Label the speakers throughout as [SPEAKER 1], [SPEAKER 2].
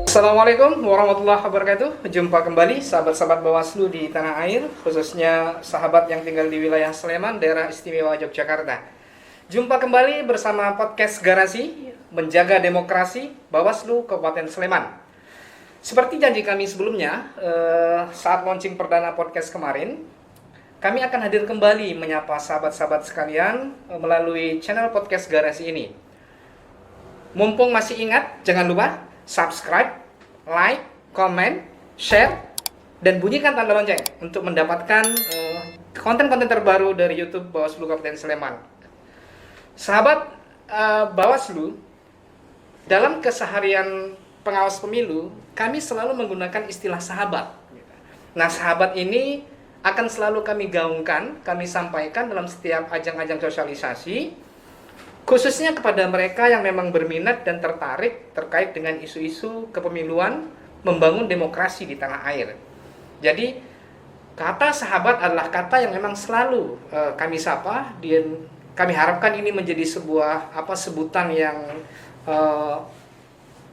[SPEAKER 1] Assalamualaikum warahmatullahi wabarakatuh. Jumpa kembali sahabat-sahabat Bawaslu di tanah air, khususnya sahabat yang tinggal di wilayah Sleman, daerah istimewa Yogyakarta. Jumpa kembali bersama podcast Garasi Menjaga Demokrasi Bawaslu Kabupaten Sleman. Seperti janji kami sebelumnya, saat launching perdana podcast kemarin, kami akan hadir kembali menyapa sahabat-sahabat sekalian melalui channel podcast Garasi ini. Mumpung masih ingat, jangan lupa subscribe, like, comment, share, dan bunyikan tanda lonceng untuk mendapatkan konten-konten terbaru dari YouTube Bawaslu Kabupaten Sleman. Sahabat Bawaslu, dalam keseharian pengawas pemilu, kami selalu menggunakan istilah sahabat. Nah, sahabat ini akan selalu kami gaungkan, kami sampaikan dalam setiap ajang-ajang sosialisasi, khususnya kepada mereka yang memang berminat dan tertarik terkait dengan isu-isu kepemiluan, membangun demokrasi di tanah air. Jadi, kata sahabat adalah kata yang memang selalu kami sapa, dan kami harapkan ini menjadi sebuah sebutan yang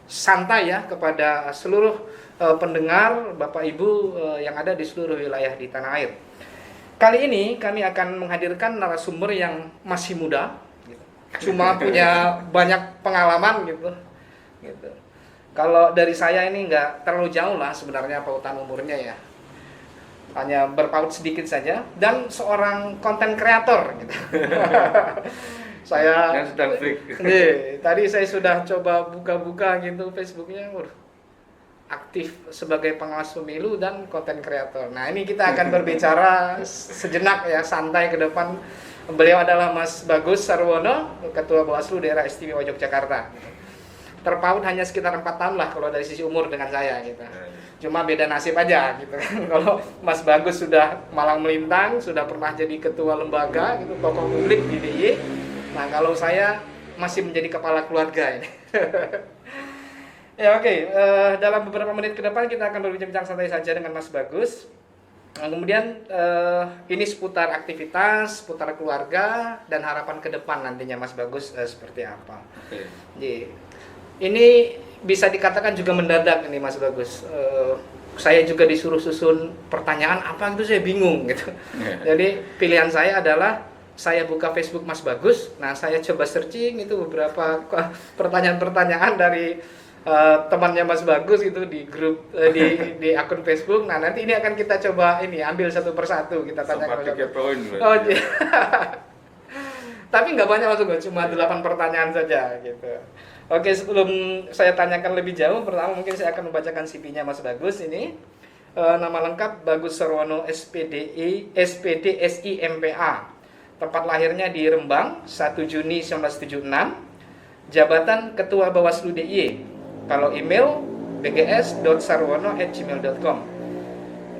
[SPEAKER 1] santai ya kepada seluruh pendengar, Bapak Ibu yang ada di seluruh wilayah di tanah air. Kali ini kami akan menghadirkan narasumber yang masih muda, cuma punya banyak pengalaman gitu. Kalau dari saya ini nggak terlalu jauh lah sebenarnya pautan umurnya ya, hanya berpaut sedikit saja, dan seorang konten kreator gitu. Saya yang sedang tadi saya sudah coba buka-buka gitu Facebooknya, aktif sebagai pengawas pemilu dan konten kreator. Nah, ini kita akan berbicara sejenak ya, santai ke depan. Beliau adalah Mas Bagus Sarwono, Ketua Bawaslu Daerah Istimewa Yogyakarta. Terpaut hanya sekitar 4 tahun lah kalau dari sisi umur dengan saya gitu. Cuma beda nasib aja gitu kan. Kalau Mas Bagus sudah malang melintang, sudah pernah jadi ketua lembaga gitu, tokoh publik di DIY. Nah, kalau saya masih menjadi kepala keluarga ini. Ya oke, dalam beberapa menit ke depan kita akan berbincang santai saja dengan Mas Bagus. Nah, kemudian ini seputar aktivitas, seputar keluarga, dan harapan ke depan nantinya Mas Bagus seperti apa. Jadi, ini bisa dikatakan juga mendadak ini Mas Bagus. Saya juga disuruh susun pertanyaan apa itu saya bingung gitu. Jadi pilihan saya adalah saya buka Facebook Mas Bagus. Nah, saya coba searching itu beberapa pertanyaan-pertanyaan dari temannya Mas Bagus itu di grup di akun Facebook. Nah, nanti ini akan kita coba ambil satu persatu kita tanya. Oh, tapi nggak banyak Mas Bagus, cuma 8 pertanyaan saja gitu. Oke, sebelum saya tanyakan lebih jauh, pertama mungkin saya akan membacakan CV-nya Mas Bagus ini. Nama lengkap Bagus Sarwono SPDI SPD SI MPA. Tempat lahirnya di Rembang, 1 Juni 1976. Jabatan Ketua Bawaslu DIY. Kalau email bgs.sarwono@gmail.com.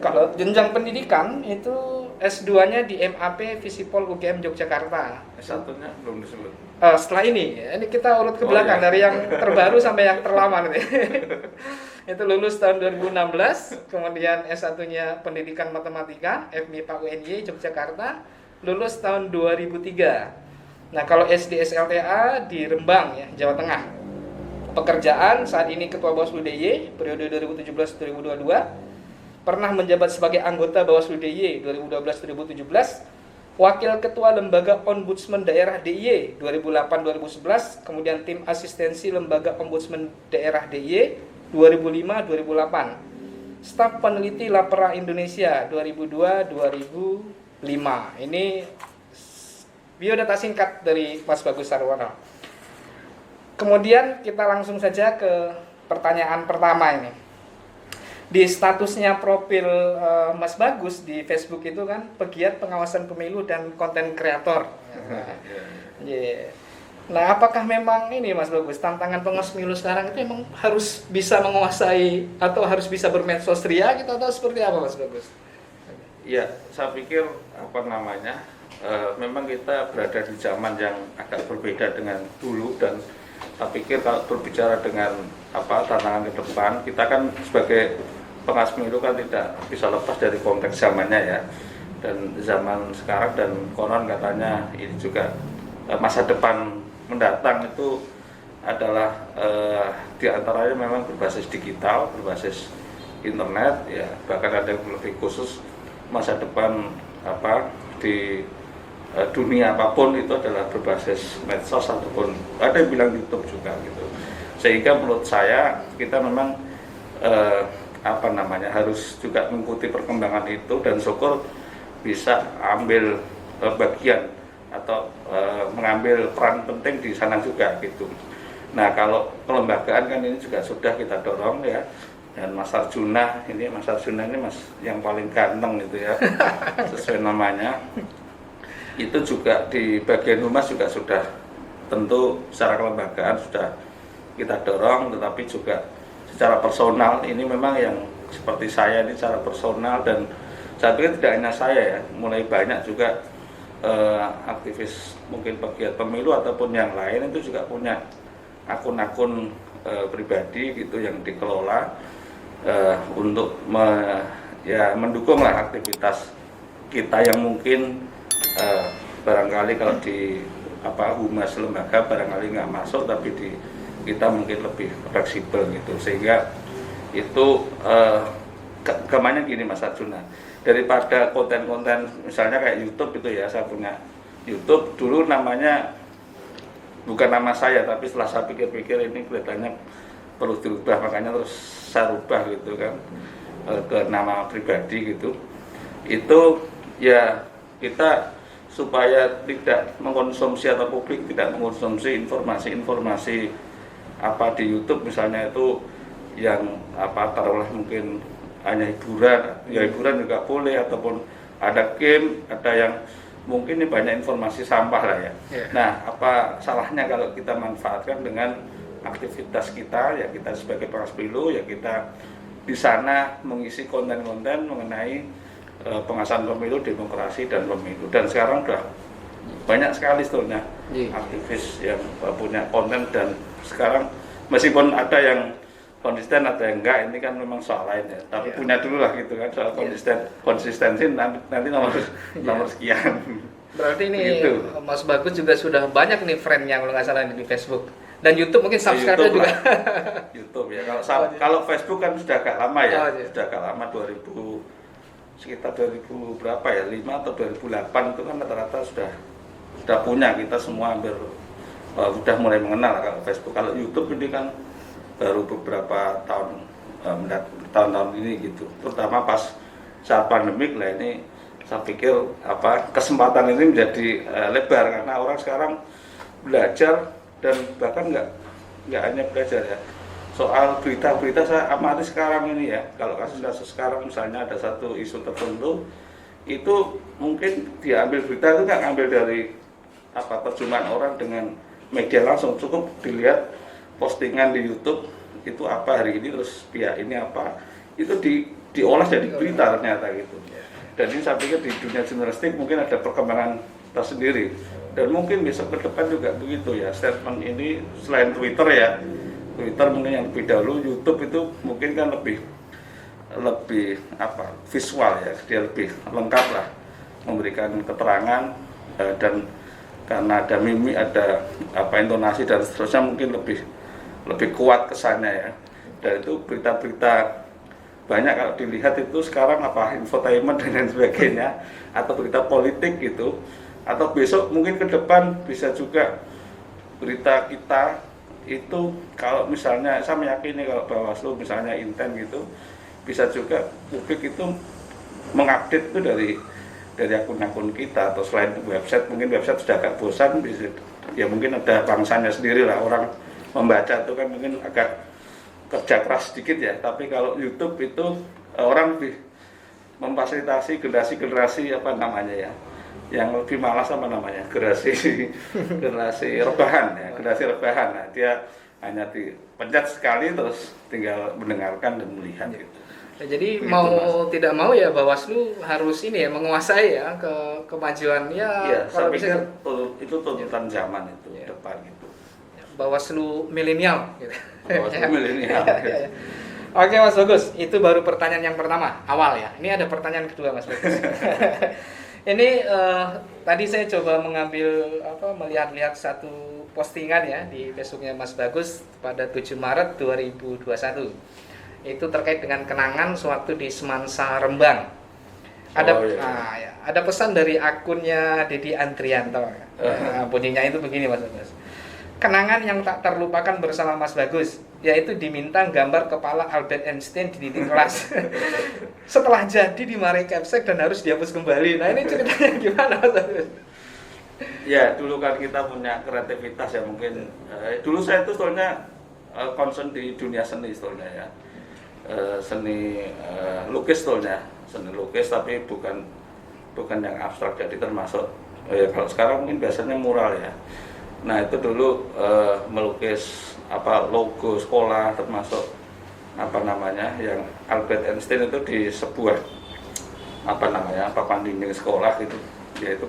[SPEAKER 1] Kalau jenjang pendidikan itu S2-nya di MAP Visipol UGM Yogyakarta.
[SPEAKER 2] S1-nya belum disebut.
[SPEAKER 1] Setelah ini kita urut ke belakang dari yang terbaru sampai yang terlama nanti. Itu lulus tahun 2016, kemudian S1-nya Pendidikan Matematika FMIPA UNY Yogyakarta, lulus tahun 2003. Nah, kalau SD SLTA di Rembang ya, Jawa Tengah. Pekerjaan saat ini Ketua Bawaslu DIY periode 2017-2022, pernah menjabat sebagai anggota Bawaslu DIY 2012-2017, Wakil Ketua Lembaga Ombudsman Daerah DIY 2008-2011, kemudian Tim Asistensi Lembaga Ombudsman Daerah DIY 2005-2008, Staf Peneliti Lapera Indonesia 2002-2005. Ini biodata singkat dari Mas Bagus Sarwono. Kemudian kita langsung saja ke pertanyaan pertama ini. Di statusnya profil Mas Bagus di Facebook itu kan pegiat pengawasan pemilu dan konten kreator. Nah, apakah memang ini Mas Bagus tantangan pengawas pemilu sekarang itu memang harus bisa menguasai atau harus bisa bermedsos ria gitu, atau seperti apa Mas Bagus?
[SPEAKER 2] Ya, saya pikir memang kita berada di zaman yang agak berbeda dengan dulu, dan saya pikir kalau berbicara dengan tantangan ke depan, kita kan sebagai pengawas pemilu kan tidak bisa lepas dari konteks zamannya ya. Dan zaman sekarang dan konon katanya ini juga masa depan mendatang itu adalah diantaranya memang berbasis digital, berbasis internet, ya bahkan ada yang lebih khusus masa depan di dunia apapun itu adalah berbasis medsos ataupun ada yang bilang YouTube juga gitu. Sehingga menurut saya kita memang harus juga mengikuti perkembangan itu dan syukur bisa ambil bagian atau mengambil peran penting di sana juga gitu. Nah kalau kelembagaan kan ini juga sudah kita dorong ya, dan Mas Arjuna ini Mas yang paling ganteng itu ya sesuai namanya, itu juga di bagian humas juga sudah tentu secara kelembagaan sudah kita dorong, tetapi juga secara personal ini memang yang seperti saya ini secara personal, dan saya pikir tidak hanya saya ya, mulai banyak juga aktivis mungkin pegiat pemilu ataupun yang lain itu juga punya akun-akun pribadi gitu yang dikelola untuk mendukunglah aktivitas kita yang mungkin barangkali kalau di humas lembaga barangkali nggak masuk, tapi di kita mungkin lebih fleksibel gitu, sehingga itu gamanya gini Mas Arjuna, daripada konten-konten misalnya kayak YouTube itu ya, saya punya YouTube dulu namanya bukan nama saya, tapi setelah saya pikir-pikir ini kelihatannya perlu dirubah, makanya terus saya rubah gitu kan ke nama pribadi gitu. Itu ya kita supaya tidak mengkonsumsi atau publik tidak mengkonsumsi informasi-informasi di YouTube misalnya itu yang taruhlah mungkin hanya hiburan, ya hiburan juga boleh, ataupun ada game, ada yang mungkin ini banyak informasi sampah lah ya. Nah, apa salahnya kalau kita manfaatkan dengan aktivitas kita, ya kita sebagai pengawas pemilu, ya kita di sana mengisi konten-konten mengenai pengawasan pemilu, demokrasi dan pemilu. Dan sekarang udah banyak sekali sebetulnya aktivis yang punya konten, dan sekarang meskipun ada yang konsisten ada yang enggak, ini kan memang soal lain ya, tapi punya dulu lah gitu kan, soal konsistensi nanti nomor sekian.
[SPEAKER 3] Berarti ini
[SPEAKER 2] gitu.
[SPEAKER 3] Mas Bagus juga sudah banyak nih friend-nya kalau nggak salah di Facebook dan YouTube, mungkin subscribe juga
[SPEAKER 2] YouTube ya, kalau Facebook kan sudah agak lama ya, sudah agak lama, sekitar 2000 berapa ya, 5 atau 2008 itu kan rata-rata sudah punya, kita semua hampir sudah mulai mengenal kalau Facebook. Kalau YouTube ini kan baru beberapa tahun ini gitu, terutama pas saat pandemik lah ini. Saya pikir kesempatan ini menjadi lebar karena orang sekarang belajar, dan bahkan nggak hanya belajar ya, soal berita-berita saya amati sekarang ini ya. Kalau kasus-kasus sekarang misalnya ada satu isu tertentu, itu mungkin diambil berita itu nggak ngambil dari terjemahan orang dengan media langsung, cukup dilihat postingan di YouTube itu hari ini, terus pihak ini itu diolah jadi berita ternyata gitu. Dan ini saya pikir di dunia jurnalistik mungkin ada perkembangan tersendiri, dan mungkin besok ke depan juga begitu ya. Statement ini selain Twitter ya, Twitter mungkin yang lebih dahulu, YouTube itu mungkin kan lebih visual ya, dia lebih lengkap lah memberikan keterangan, dan karena ada mimik, ada intonasi dan seterusnya, mungkin lebih kuat kesannya ya. Dan itu berita-berita banyak kalau dilihat itu sekarang infotainment dan lain sebagainya, atau berita politik gitu, atau besok mungkin ke depan bisa juga berita kita itu, kalau misalnya saya meyakini kalau Bawaslu misalnya intent gitu, bisa juga publik itu mengupdate itu dari akun-akun kita, atau selain website, mungkin website sudah agak bosan, bisa ya mungkin ada bangsanya sendiri lah, orang membaca itu kan mungkin agak kerja keras sedikit ya. Tapi kalau YouTube itu orang lebih memfasilitasi generasi yang lebih malas generasi rebahan ya, generasi rebahan. Nah, dia hanya dipencet sekali terus tinggal mendengarkan dan melihat gitu.
[SPEAKER 3] Ya, jadi mau tidak mau ya Bawaslu harus menguasai ya kemajuan ya.
[SPEAKER 2] Iya, saya pikir itu tuntutan zaman itu depan gitu.
[SPEAKER 3] Bawaslu milenial gitu.
[SPEAKER 2] Bawaslu milenial.
[SPEAKER 3] Oke Mas Bagus, itu baru pertanyaan yang pertama, awal ya. Ini ada pertanyaan kedua Mas Bagus. Ini tadi saya coba mengambil melihat-lihat satu
[SPEAKER 1] postingan ya di Facebooknya Mas Bagus pada 7 Maret 2021. Itu terkait dengan kenangan sewaktu di Semansa Rembang. Ada
[SPEAKER 2] Oh, iya.
[SPEAKER 1] ya, ada pesan dari akunnya Dedi Andrianto. Nah, bunyinya itu begini Mas Bagus. Kenangan yang tak terlupakan bersama Mas Bagus, yaitu diminta gambar kepala Albert Einstein di dinding kelas. Setelah jadi dimarahi Capsek dan harus dihapus kembali. Nah ini ceritanya gimana Mas Bagus?
[SPEAKER 2] Ya, dulu kan kita punya kreativitas ya mungkin. Dulu saya itu sebetulnya concern di dunia seni sebetulnya ya. Seni lukis sebetulnya, seni lukis tapi bukan yang abstrak, jadi termasuk ya kalau sekarang mungkin biasanya mural ya. Nah itu dulu melukis logo sekolah, termasuk yang Albert Einstein itu di sebuah papan dinding sekolah gitu. Yaitu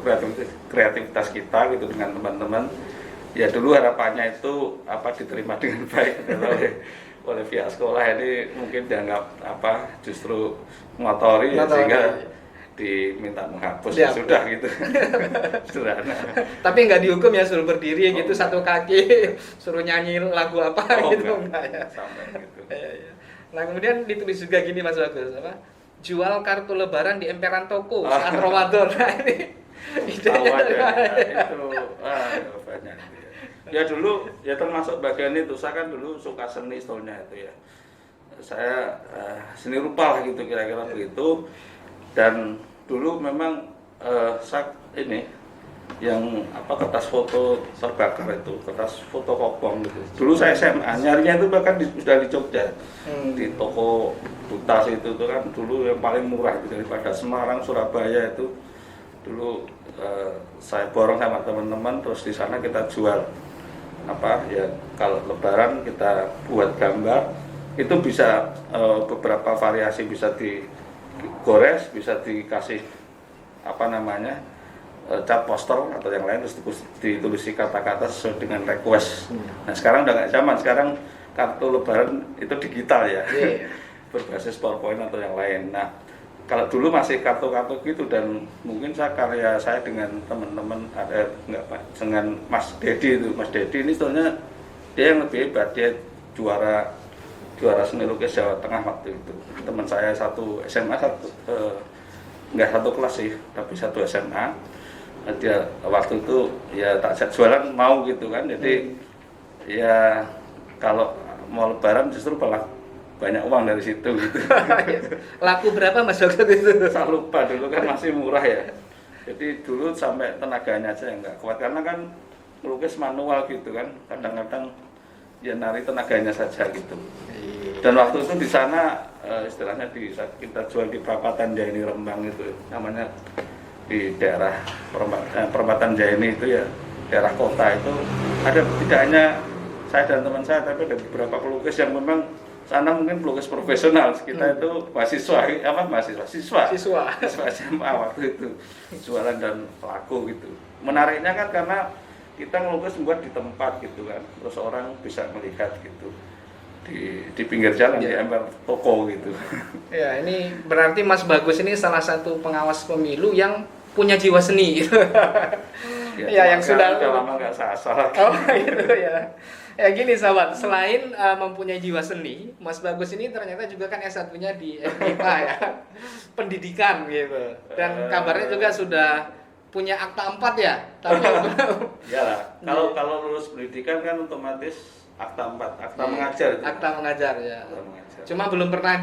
[SPEAKER 2] kreativitas kita gitu dengan teman-teman. Ya dulu harapannya itu diterima dengan baik oleh pihak sekolah. Ini mungkin dianggap justru ngotori ya, sehingga diminta menghapus ya sudah gitu. Sederhana.
[SPEAKER 1] Tapi nggak dihukum ya, suruh berdiri gitu satu kaki, suruh nyanyi lagu gitu enggak ya.
[SPEAKER 2] Sampai gitu.
[SPEAKER 1] Nah kemudian ditulis juga gini Mas Bagus, jual kartu lebaran di emperan toko saat Ramadan. Nah ini idenya
[SPEAKER 2] itu banyak gitu ya. Ya dulu ya termasuk bagian itu, saya kan dulu suka seni sebetulnya itu ya. Saya seni rupa lah gitu kira-kira begitu. Dan dulu memang saya yang kertas foto terbakar itu, kertas foto kopong gitu. Dulu saya SMA nyarinya itu bahkan sudah di Jogja, di toko Butas itu kan dulu yang paling murah gitu, daripada Semarang, Surabaya itu. Dulu saya borong sama teman-teman, terus di sana kita jual kalau lebaran kita buat gambar itu bisa beberapa variasi, bisa digores, bisa dikasih cat poster atau yang lain, terus ditulisi kata-kata sesuai dengan request. Nah sekarang udah nggak zaman, sekarang kartu lebaran itu digital ya, berbasis PowerPoint atau yang lain. Nah kalau dulu masih kartu-kartu gitu, dan mungkin karya saya dengan teman-teman dengan Mas Dedi itu. Mas Dedi ini sebenarnya dia yang lebih hebat, dia juara seni lukis Jawa Tengah waktu itu. Teman saya satu SMA, nggak satu kelas sih, tapi satu SMA. Dia waktu itu ya tak jualan mau gitu kan, jadi ya kalau mau lebaran justru malah banyak uang dari situ gitu.
[SPEAKER 1] Laku berapa Mas Bagus itu?
[SPEAKER 2] Saya lupa, dulu kan masih murah ya. Jadi dulu sampai tenaganya aja yang nggak kuat, karena kan melukis manual gitu kan, kadang-kadang ya nari tenaganya saja gitu. Dan waktu itu di sana istilahnya kita jual di Perempatan Jaini Rembang itu, namanya di daerah Perempatan Jaini itu ya, daerah kota itu ada, tidak hanya saya dan teman saya, tapi ada beberapa pelukis yang memang sana mungkin pelukis profesional. Kita itu siswa SMA waktu itu, jualan dan pelaku gitu. Menariknya kan karena kita ngelukis buat di tempat gitu kan, terus orang bisa melihat gitu di pinggir jalan, di ember toko gitu.
[SPEAKER 1] Ya ini berarti Mas Bagus ini salah satu pengawas pemilu yang punya jiwa seni gitu. Ya yang sudah
[SPEAKER 2] lama nggak sasar.
[SPEAKER 1] Oh gitu ya. Ya gini sahabat, selain mempunyai jiwa seni, Mas Bagus ini ternyata juga kan S1-nya di FIPA ya, pendidikan gitu. Dan kabarnya juga sudah punya akta 4 ya. Tapi
[SPEAKER 2] iyalah, kalau lulus pendidikan kan otomatis akta 4, akta mengajar itu.
[SPEAKER 1] Akta mengajar ya.
[SPEAKER 2] Akta mengajar.
[SPEAKER 1] Cuma belum pernah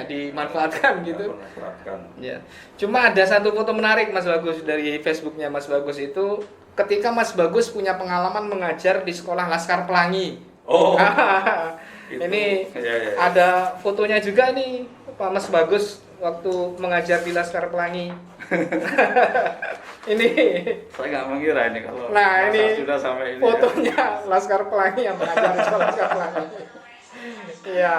[SPEAKER 1] dimanfaatkan gitu.
[SPEAKER 2] Dimanfaatkan.
[SPEAKER 1] Ya. Cuma ada satu foto menarik Mas Bagus dari Facebooknya Mas Bagus itu, ketika Mas Bagus punya pengalaman mengajar di sekolah Laskar Pelangi.
[SPEAKER 2] Oh.
[SPEAKER 1] Ini
[SPEAKER 2] ya.
[SPEAKER 1] ada fotonya juga nih Pak Mas Bagus waktu mengajar di Laskar Pelangi. Ini
[SPEAKER 2] saya nggak mengira ini kalau
[SPEAKER 1] ini
[SPEAKER 2] sudah sampai ini
[SPEAKER 1] fotonya ya. Laskar Pelangi yang mengajar di Laskar Pelangi. Iya.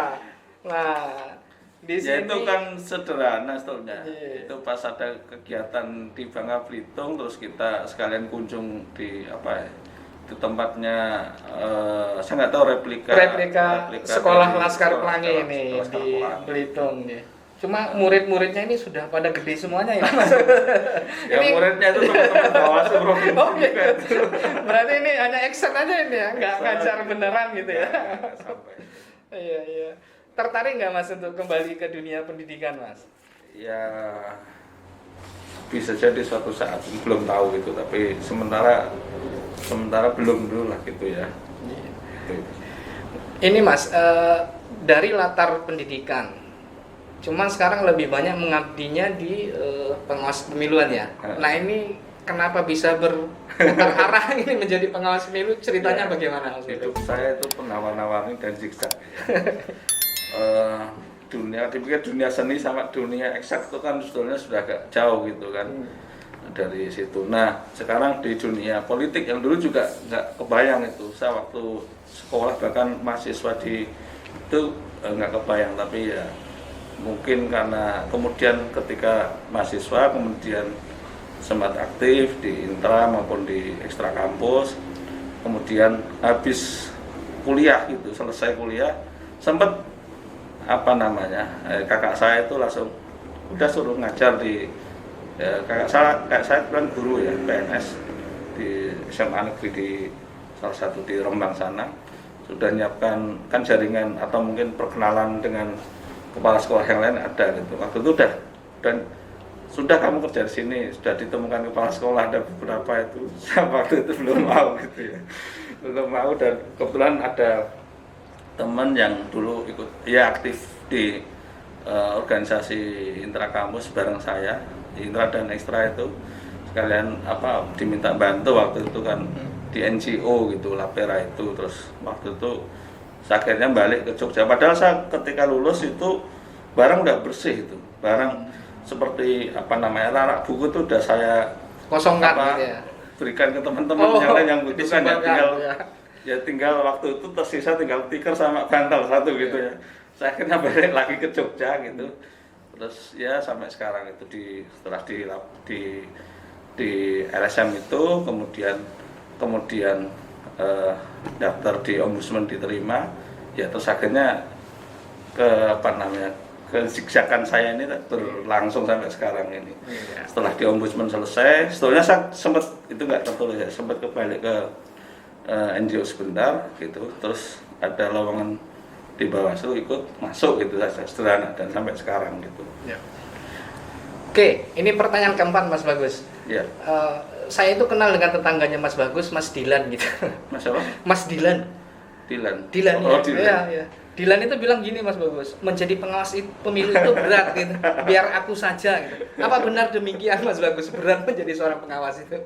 [SPEAKER 1] Nah, di sini
[SPEAKER 2] itu kan sederhana sebetulnya.
[SPEAKER 1] Iya.
[SPEAKER 2] Itu pas ada kegiatan di Bangka Belitung, terus kita sekalian kunjung di di tempatnya saya nggak tahu replika
[SPEAKER 1] sekolah Laskar Pelangi ini
[SPEAKER 2] Laskar
[SPEAKER 1] di
[SPEAKER 2] Pelangi.
[SPEAKER 1] Belitung nih. Cuma murid-muridnya ini sudah pada gede semuanya ya Mas.
[SPEAKER 2] Ya muridnya itu teman-teman Bawaslu provinsi
[SPEAKER 1] Oh,
[SPEAKER 2] juga
[SPEAKER 1] gitu.
[SPEAKER 2] itu.
[SPEAKER 1] Berarti ini hanya eksak aja ini ya, nggak
[SPEAKER 2] Eksak.
[SPEAKER 1] ngajar beneran gitu ya.
[SPEAKER 2] Nggak sampai.
[SPEAKER 1] Iya, iya. Tertarik nggak Mas untuk kembali ke dunia pendidikan Mas?
[SPEAKER 2] Ya bisa jadi suatu saat, belum tahu gitu, tapi sementara belum dulu lah gitu ya. Gitu.
[SPEAKER 1] Ini Mas, dari latar pendidikan, cuman sekarang lebih banyak mengabdinya di pengawas pemiluan ya. Nah ini kenapa bisa berputar arah ini menjadi pengawas pemilu? Ceritanya
[SPEAKER 2] Ya,
[SPEAKER 1] bagaimana Mas?
[SPEAKER 2] hidup saya itu penawar-nawarni dan zigzag. Dipikir dunia seni sama dunia eksak itu kan sebetulnya sudah agak jauh gitu kan dari situ. Nah sekarang di dunia politik yang dulu juga nggak kebayang itu. Saya waktu sekolah bahkan mahasiswa di itu nggak kebayang, tapi ya mungkin karena kemudian ketika mahasiswa kemudian sempat aktif di intra maupun di ekstra kampus, kemudian habis kuliah gitu, selesai kuliah sempat kakak saya itu langsung udah suruh ngajar di kakak saya kan guru ya PNS di SMA negeri di salah satu di Rembang sana, sudah nyiapkan kan jaringan atau mungkin perkenalan dengan kepala sekolah yang lain ada gitu. Waktu itu dan sudah kamu kerja di sini, sudah ditemukan kepala sekolah ada beberapa itu. Waktu itu belum mau gitu ya, belum mau. Dan kebetulan ada teman yang dulu ikut ya aktif di organisasi intra kampus bareng saya, intra dan ekstra itu sekalian diminta bantu waktu itu kan di NGO gitu, Lapera itu. Terus waktu itu saya akhirnya balik ke Jogja, padahal saya ketika lulus itu barang udah bersih itu, barang seperti rak buku itu udah saya
[SPEAKER 1] Kosongkan gitu ya.
[SPEAKER 2] berikan ke teman-teman yang lain yang butuhkan, ya tinggal waktu itu tersisa tinggal tikar sama bantal satu gitu ya. Saya akhirnya balik lagi ke Jogja gitu. Terus ya sampai sekarang itu setelah di LSM itu kemudian daftar di ombudsman diterima, ya terus akhirnya kezigzagan saya ini berlangsung sampai sekarang ini. Setelah di ombudsman selesai, sebetulnya saya sempat itu nggak tertulis ya, sempat kembali ke NGO sebentar gitu, terus ada lowongan di Bawaslu ikut masuk gitu saja sederhana dan sampai sekarang gitu.
[SPEAKER 1] Ya. Oke, ini pertanyaan keempat Mas Bagus.
[SPEAKER 2] Ya.
[SPEAKER 1] Saya itu kenal dengan tetangganya Mas Bagus, Mas Dilan gitu.
[SPEAKER 2] Mas apa?
[SPEAKER 1] Mas Dilan.
[SPEAKER 2] Dilan.
[SPEAKER 1] Dilan
[SPEAKER 2] Oh,
[SPEAKER 1] ya.
[SPEAKER 2] Dilan.
[SPEAKER 1] Iya, iya. Dilan itu bilang gini Mas Bagus, menjadi pengawas pemilu itu berat gitu. Biar aku saja gitu. Apa benar demikian Mas Bagus, berat menjadi seorang pengawas itu?